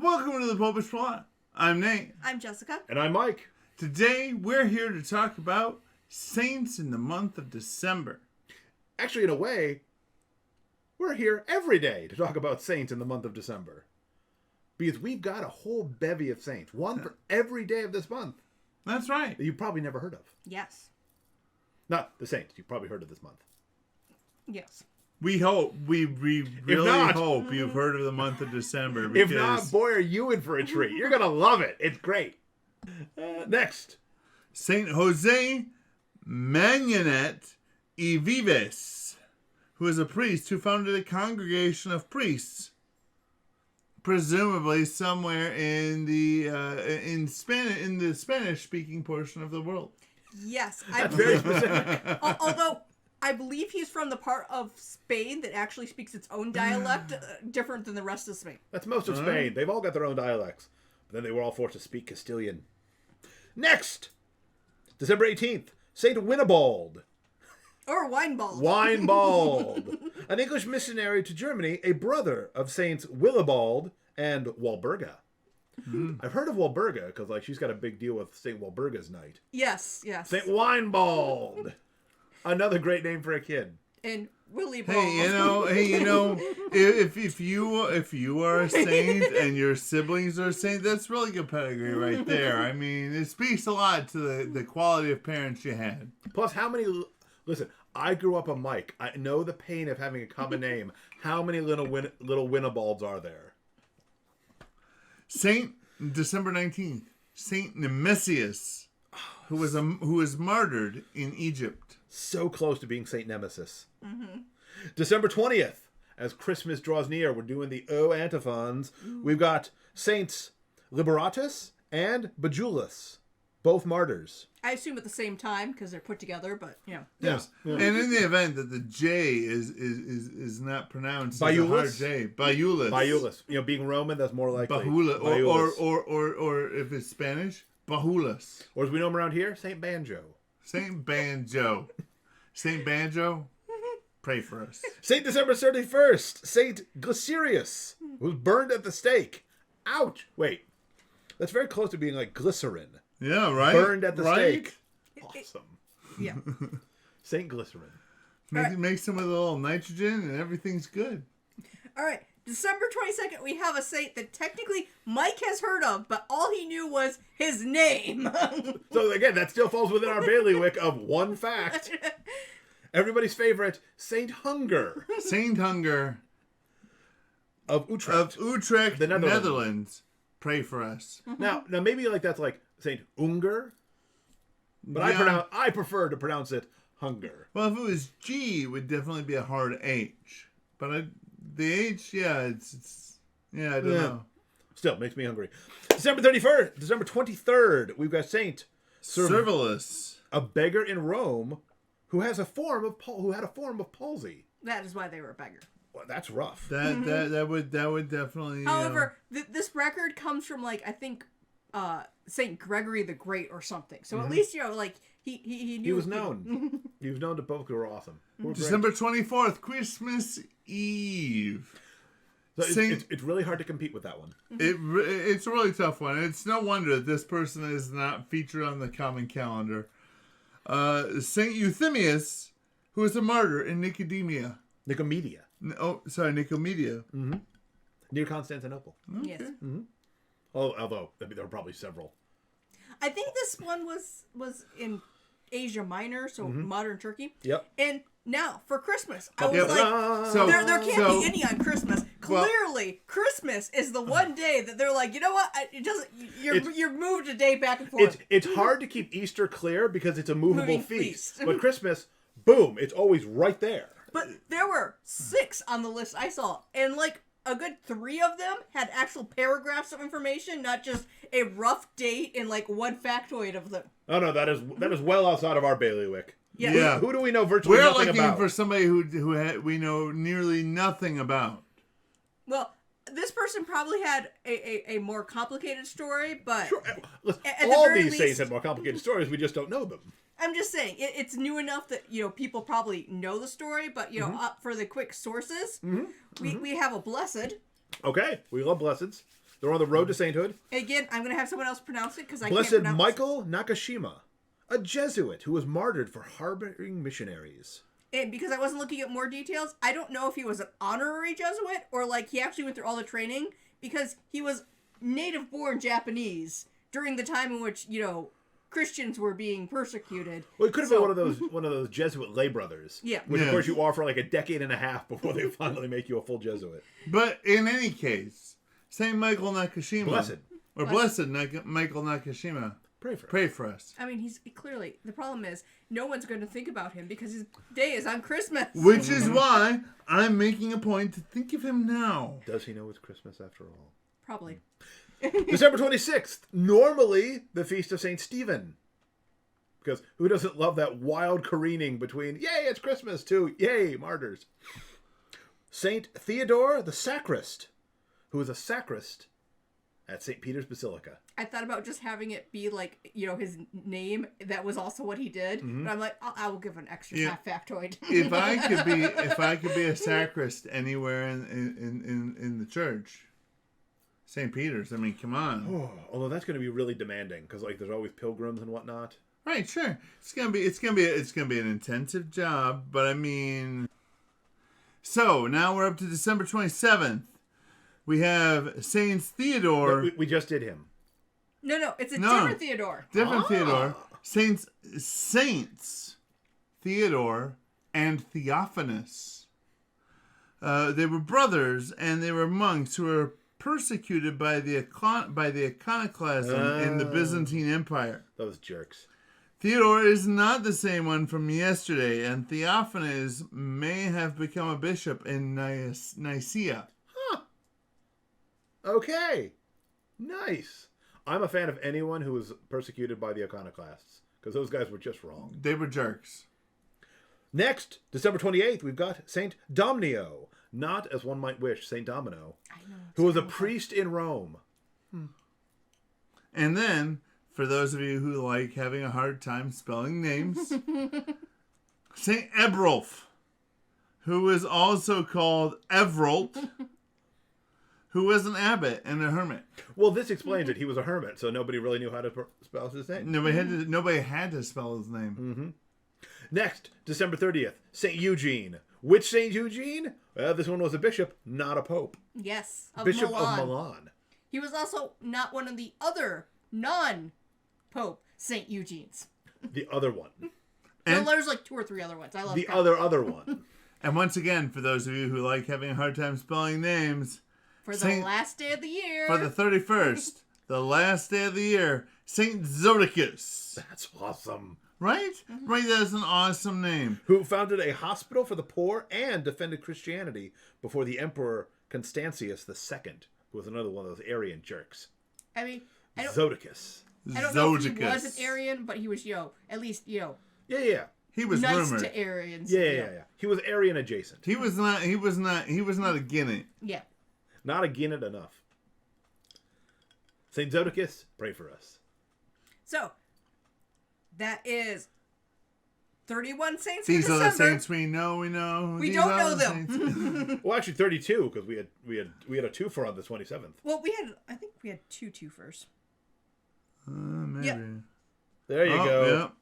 Welcome to the Popish Plot. I'm Nate. I'm Jessica. And I'm Mike. Today, we're here to talk about saints in the month of December. Actually, in a way, we're here every day to talk about saints in the month of December. Because we've got a whole bevy of saints. One for every day of this month. That's right. That you've probably never heard of. Yes. Not the saints you've probably heard of this month. Yes. We hope, we really hope you've heard of the month of December. Because... If not, boy, are you in for a treat. You're going to love it. It's great. Next. Saint Jose Manyanet y Vives, who is a priest who founded a congregation of priests, presumably somewhere in the Spanish-speaking portion of the world. Yes. That's very specific. Although, I believe he's from the part of Spain that actually speaks its own dialect, different than the rest of Spain. That's most of Spain. They've all got their own dialects. But then they were all forced to speak Castilian. Next. December 18th. Saint Winebald. Or Winebald. Winebald. An English missionary to Germany, a brother of Saints Willibald and Walburga. I've heard of Walburga because she's got a big deal with Saint Walburga's night. Yes, yes. Saint Winebald. Another great name for a kid. And Willibald. Hey, you know, if you are a saint and your siblings are a saint, that's really good pedigree right there. I mean, it speaks a lot to the quality of parents you had. Plus, how many... Listen, I grew up a Mike. I know the pain of having a common name. How many little Winebalds are there? Saint December 19th, Saint Nemesius, who was martyred in Egypt. So close to being Saint Nemesis. Mm-hmm. December 20th, as Christmas draws near, we're doing the O antiphons. We've got Saints Liberatus and Bajulus, both martyrs. I assume at the same time because they're put together, but Yes. Yeah. And in the event that the J is not pronounced Bajulus? as a hard J, Bajulus. Bajulus. Being Roman, that's more likely. Bajulus. Or if it's Spanish, Bajulus. Or as we know him around here, Saint Banjo. Saint Banjo. Saint Banjo, pray for us. Saint December 31st, Saint Glycerius, who was burned at the stake. Ouch. Wait. That's very close to being like glycerin. Yeah, right? Burned at the stake. Awesome. Yeah. Saint Glycerin. Make some of the little nitrogen and everything's good. All right. December 22nd, we have a saint that technically Mike has heard of, but all he knew was his name. So again, that still falls within our bailiwick of one fact. Everybody's favorite, Saint Hunger. Saint Hunger of Utrecht. The Netherlands. Pray for us. Now maybe that's like Saint Unger, but yeah. I prefer to pronounce it Hunger. Well, if it was G, it would definitely be a hard H. But the H, I don't know. Still makes me hungry. December 23rd, we've got Saint Servulus, a beggar in Rome who had a form of palsy. That is why they were a beggar. Well, that's rough. That would definitely. However, this record comes from I think Saint Gregory the Great or something. So at least he knew. He was known. He was known to folks who were awesome. December 24th, Christmas Eve. So it's really hard to compete with that one. It's a really tough one. It's no wonder that this person is not featured on the common calendar. Saint Euthymius, who was a martyr in Nicomedia. Nicomedia. Mm-hmm. Near Constantinople. Okay. Yes. Mm-hmm. Although there were probably several. I think this one was in Asia Minor, so modern Turkey. Yep. And now for Christmas, I was there can't be any on Christmas. Clearly, Christmas is the one day that they're like, you know what? It doesn't. You're moved a day back and forth. It's hard to keep Easter clear because it's a moving feast. But Christmas, boom! It's always right there. But there were 6 on the list I saw, and a good 3 of them had actual paragraphs of information, not just a rough date and one factoid of them. Oh no, that is well outside of our bailiwick. Yeah. Who do we know virtually nothing about? We're looking for somebody who we know nearly nothing about. Well, this person probably had a more complicated story, but sure. Listen, all these saints have more complicated stories. We just don't know them. I'm just saying, it's new enough that, people probably know the story, but, up for the quick sources, we have a blessed. Okay, we love blesseds. They're on the road to sainthood. Again, I'm going to have someone else pronounce it because I Blessed can't pronounce Michael Nakashima, a Jesuit who was martyred for harboring missionaries. And because I wasn't looking at more details, I don't know if he was an honorary Jesuit or like he actually went through all the training because he was native-born Japanese during the time in which, Christians were being persecuted. Well, it could have been one of those Jesuit lay brothers. Yeah. Which, of course, you are for like a decade and a half before they finally make you a full Jesuit. But in any case, Saint Michael Nakashima. Blessed Michael Nakashima. Pray for us. I mean, he's clearly... The problem is, no one's going to think about him because his day is on Christmas. Which is why I'm making a point to think of him now. Does he know it's Christmas after all? Probably. December 26th, normally the Feast of St. Stephen. Because who doesn't love that wild careening between, yay, it's Christmas, to, yay, martyrs. St. Theodore the Sacrist, who was a sacrist at St. Peter's Basilica. I thought about just having it be like, his name. That was also what he did. Mm-hmm. But I'm like, I will give an extra half factoid. If I could be a sacrist anywhere in the church, St. Peter's. I mean, come on. Oh, although that's going to be really demanding because like there's always pilgrims and whatnot. Right, sure. It's gonna be an intensive job, but I mean. So now we're up to December 27th. We have Saint Theodore. We just did him. No, it's a different Theodore. Different Theodore. Saints Theodore and Theophanes. They were brothers and they were monks who were persecuted by the iconoclasm in the Byzantine Empire. Those jerks. Theodore is not the same one from yesterday, and Theophanes may have become a bishop in Nicaea. Huh. Okay. Nice. I'm a fan of anyone who was persecuted by the iconoclasts, because those guys were just wrong. They were jerks. Next, December 28th, we've got Saint Domnio. Not, as one might wish, Saint Domino, who was a priest in Rome. And then, for those of you who like having a hard time spelling names, Saint Ebrulf, who is also called Evrult, who was an abbot and a hermit. Well, this explains it. He was a hermit, so nobody really knew how to spell his name. Nobody had to spell his name. Mm-hmm. Next, December 30th, Saint Eugene. Which Saint Eugene? Well, this one was a bishop, not a pope. Yes, Bishop of Milan. He was also not one of the other non-pope Saint Eugenes. The other one. And there's like 2 or 3 other ones. I love the other one. And once again, for those of you who like having a hard time spelling names, for the last day of the year. For the 31st, the last day of the year, Saint Zoticus. That's awesome. Right? Mm-hmm. Right, that's an awesome name. Who founded a hospital for the poor and defended Christianity before the Emperor Constantius II, who was another one of those Arian jerks. I mean, Zoticus. I don't know if he was an Arian, but he was, at least, Yeah. He was nice rumored. to Arians. Yeah. He was Arian adjacent. He was not a Guinness. Yeah. Not a Guinness enough. Saint Zoticus, pray for us. So, that is 31 saints These for are December. the saints we know. We don't know them. Well, actually 32, because we had a twofer on the 27th. Well, I think we had 2 twofers. Maybe. Yep. There you go. Yep.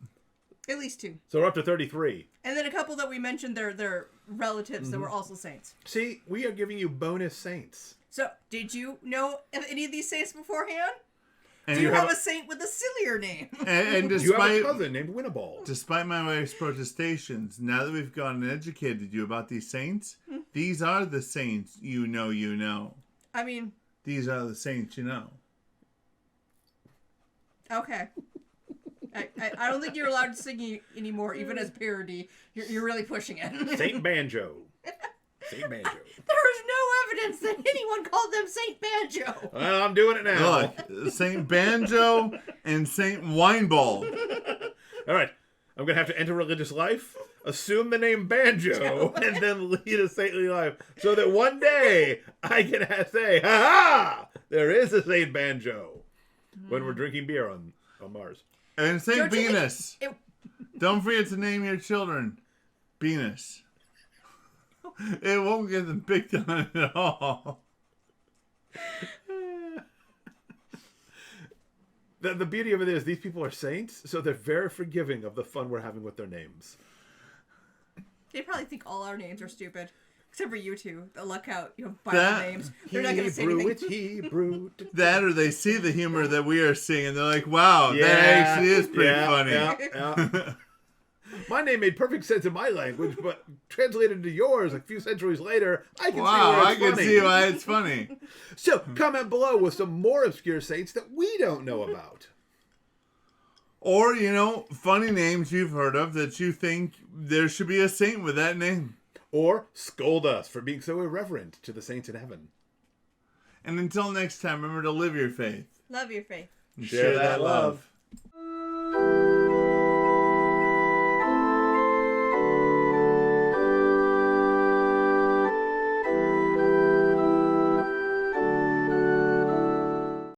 At least 2. So we're up to 33. And then a couple that we mentioned, they're relatives that were also saints. See, we are giving you bonus saints. So, did you know any of these saints beforehand? And Do you have a saint with a sillier name? And you have a cousin named Winebald. Despite my wife's protestations, now that we've gone and educated you about these saints, these are the saints you know. I mean... These are the saints you know. Okay. I don't think you're allowed to sing anymore, even as parody. You're really pushing it. Saint Banjo. Saint Banjo. There is no evidence that anyone called them Saint Banjo. Well, I'm doing it now. Look, Saint Banjo and Saint Winebald. All right. I'm going to have to enter religious life, assume the name Banjo, and then lead a saintly life so that one day I can say, ha-ha! There is a Saint Banjo when we're drinking beer on Mars. And Saint Venus. Don't forget to name your children Venus. It won't get them picked on at all. The beauty of it is these people are saints, so they're very forgiving of the fun we're having with their names. They probably think all our names are stupid. Except for you two. The luck out, Bible names. They're not going to say anything. It's Hebrew. That or they see the humor that we are seeing and they're like, wow, that actually is pretty funny. Yeah. My name made perfect sense in my language, but translated to yours a few centuries later, I can see why it's funny. Can see why it's funny. So, comment below with some more obscure saints that we don't know about. Or, funny names you've heard of that you think there should be a saint with that name. Or scold us for being so irreverent to the saints in heaven. And until next time, remember to live your faith. Love your faith. Share that love.